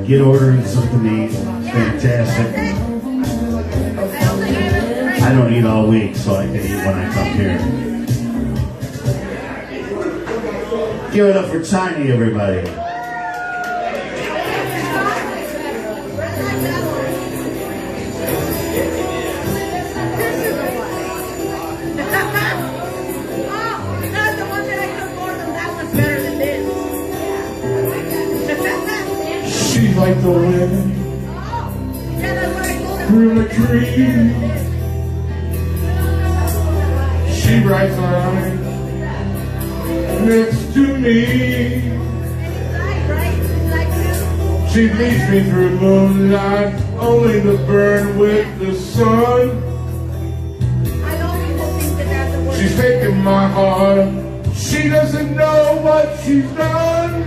Get ordering something to eat. Fantastic. I don't eat all week, so I can eat when I come here. Give it up for Tiny, everybody. She's like the wind through a tree. She writes lines next to me. She leads me through moonlight, only to burn with the sun. She's taken my heart. She doesn't know what she's done.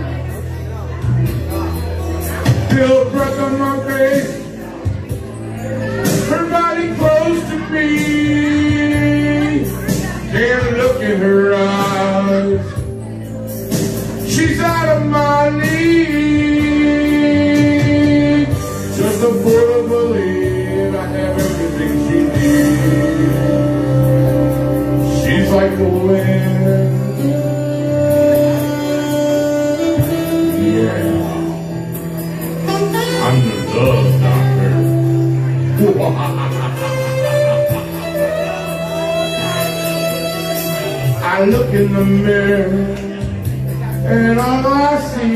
Feel a breath on my face, her body close to me. Can't look in her eyes. She's out of my league. Just a fool to believe I have everything she needs. She's like the wind. I'm the love doctor. I look in the mirror and all I see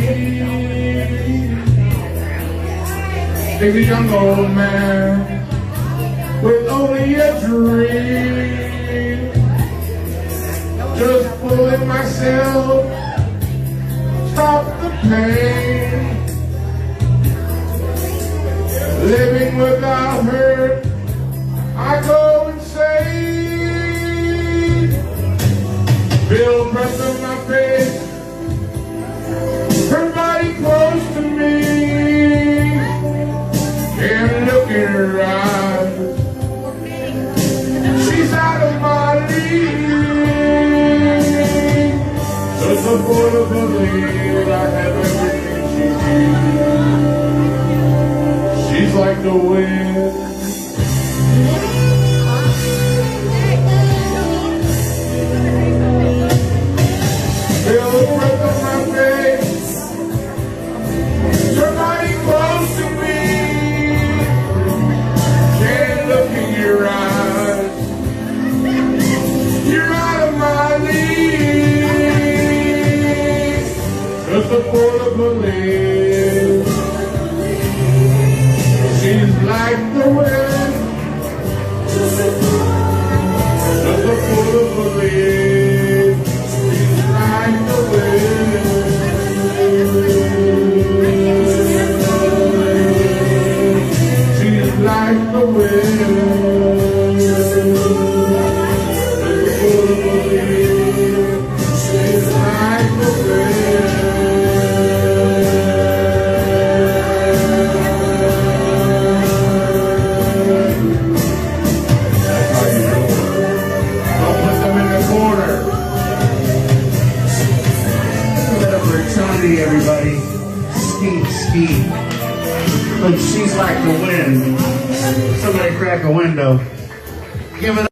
is a young old man with only a dream. Just pulling myself, stop the pain. Living without her, I go insane. Feel breath on my face, her body close to me. Can't look in her eyes. She's out of my league. Just a fool to believe I have everything she needs. She's like the wind. Feel the breath on my face, her body close to me. Can't look in your eyes. You're out of my league. Just a fool to believe. She's like the wind, just a fool to believe. She's like the wind. She's like the wind, just a fool to believe. She's like the wind. Everybody, ski. But she's like the wind. Somebody crack a window. Give it up.